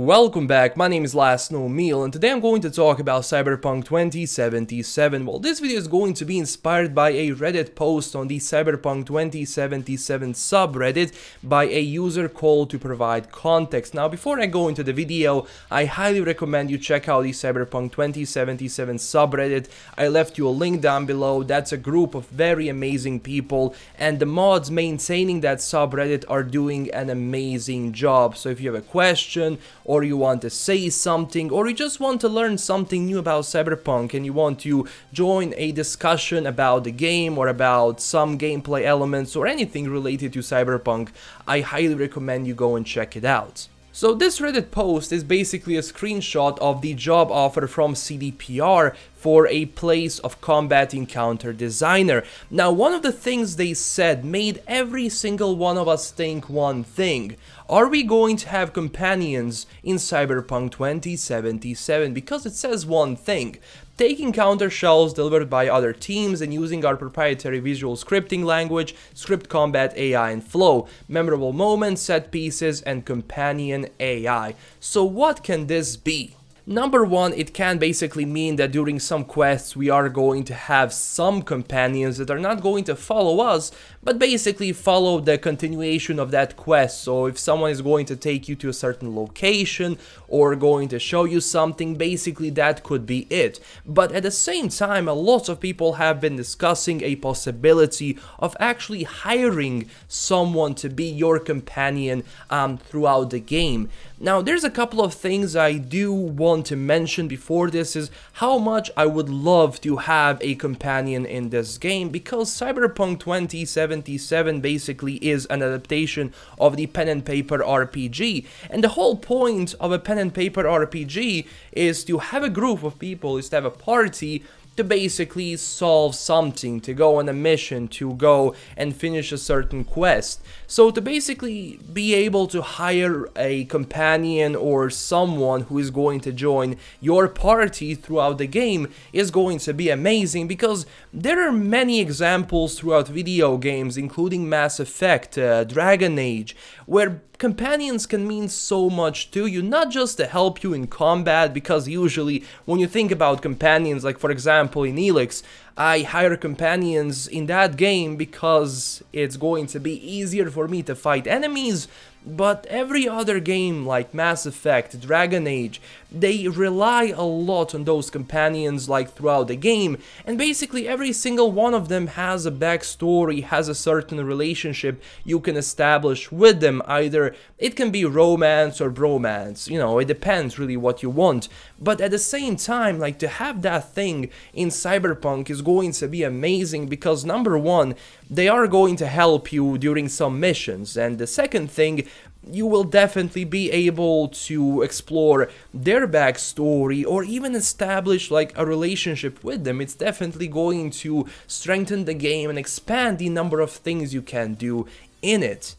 Welcome back, my name is LastKnownMeal and today I'm going to talk about Cyberpunk 2077. Well, this video is going to be inspired by a Reddit post on the Cyberpunk 2077 subreddit by a user called to provide context. Now, before I go into the video, I highly recommend you check out the Cyberpunk 2077 subreddit. I left you a link down below. That's a group of very amazing people, and the mods maintaining that subreddit are doing an amazing job. So if you have a question, or you want to say something, or you just want to learn something new about Cyberpunk and you want to join a discussion about the game or about some gameplay elements or anything related to Cyberpunk, I highly recommend you go and check it out. So this Reddit post is basically a screenshot of the job offer from CDPR for a place of combat encounter designer. Now, one of the things they said made every single one of us think one thing. Are we going to have companions in Cyberpunk 2077? Because it says one thing. Take encounter shells delivered by other teams and using our proprietary visual scripting language, script combat AI and flow, memorable moments, set pieces, and companion AI. So what can this be? Number one, it can basically mean that during some quests we are going to have some companions that are not going to follow us, but basically follow the continuation of that quest. So if someone is going to take you to a certain location or going to show you something, basically that could be it. But at the same time, a lot of people have been discussing a possibility of actually hiring someone to be your companion throughout the game. Now, there's a couple of things I do want to mention before this is how much I would love to have a companion in this game, because Cyberpunk 2077 basically is an adaptation of the pen and paper RPG, and the whole point of a pen and paper RPG is to have a group of people, is to have a party to basically solve something, to go on a mission, to go and finish a certain quest. So to basically be able to hire a companion or someone who is going to join your party throughout the game is going to be amazing, because there are many examples throughout video games, including Mass Effect, Dragon Age, where companions can mean so much to you, not just to help you in combat, because usually when you think about companions, like for example in Elix, I hire companions in that game because it's going to be easier for me to fight enemies. But every other game like Mass Effect, Dragon Age, they rely a lot on those companions like throughout the game, and basically every single one of them has a backstory, has a certain relationship you can establish with them. Either it can be romance or bromance, you know, it depends really what you want. But at the same time, like, to have that thing in Cyberpunk is going to be amazing, because number one, they are going to help you during some missions, and the second thing, you will definitely be able to explore their backstory or even establish like a relationship with them. It's definitely going to strengthen the game and expand the number of things you can do in it.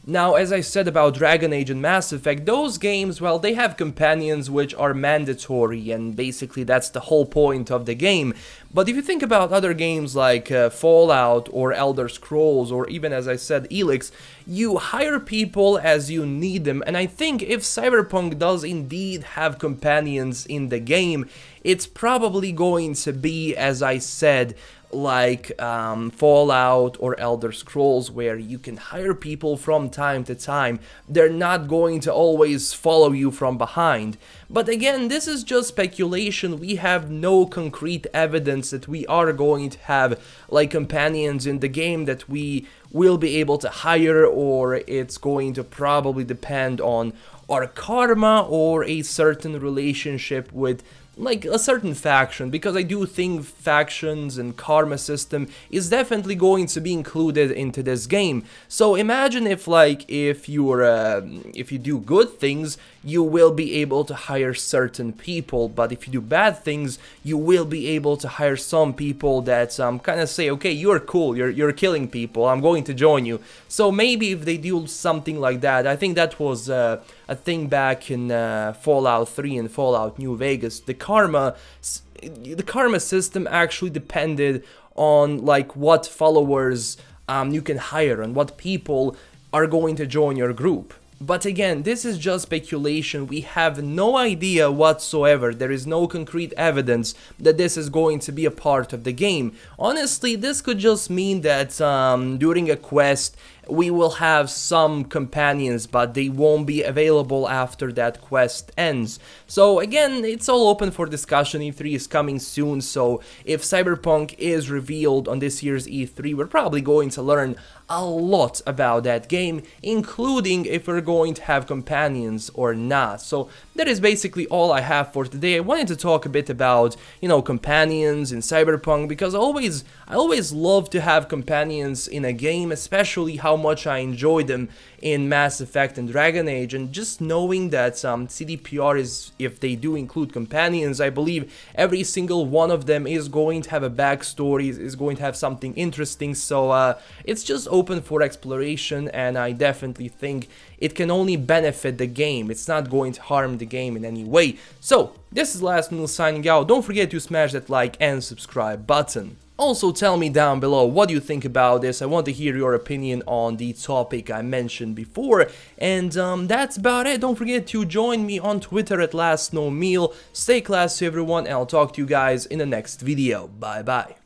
Now, as I said about Dragon Age and Mass Effect, those games, well, they have companions which are mandatory, and basically that's the whole point of the game. But if you think about other games like Fallout or Elder Scrolls, or even, as I said, Elix, you hire people as you need them, and I think if Cyberpunk does indeed have companions in the game, it's probably going to be, as I said, like Fallout or Elder Scrolls, where you can hire people from time to time. They're not going to always follow you from behind. But again, this is just speculation. We have no concrete evidence that we are going to have like companions in the game that we will be able to hire, or it's going to probably depend on our karma or a certain relationship with like a certain faction, because I do think factions and karma system is definitely going to be included into this game. So imagine if if you do good things, you will be able to hire certain people, but if you do bad things, you will be able to hire some people that kind of say, okay, you're cool, you're killing people, I'm going to join you. So maybe if they do something like that, I think that was a thing back in Fallout 3 and Fallout New Vegas. The karma system actually depended on like what followers you can hire and what people are going to join your group. But again, this is just speculation. We have no idea whatsoever. There is no concrete evidence that this is going to be a part of the game. Honestly, this could just mean that during a quest we will have some companions, but they won't be available after that quest ends. So again, it's all open for discussion. E3 is coming soon, so if Cyberpunk is revealed on this year's E3, we're probably going to learn a lot about that game, including if we're going to have companions or not. So that is basically all I have for today. I wanted to talk a bit about, you know, companions in Cyberpunk, because I always love to have companions in a game, especially how much I enjoy them in Mass Effect and Dragon Age, and just knowing that CDPR is, if they do include companions, I believe every single one of them is going to have a backstory, is going to have something interesting, so it's just open for exploration, and I definitely think it can only benefit the game. It's not going to harm the game in any way. So, this is LastKnownMeal signing out. Don't forget to smash that like and subscribe button. Also, tell me down below what you think about this. I want to hear your opinion on the topic I mentioned before. And that's about it. Don't forget to join me on Twitter at LastKnownMeal. Stay classy everyone, and I'll talk to you guys in the next video. Bye bye.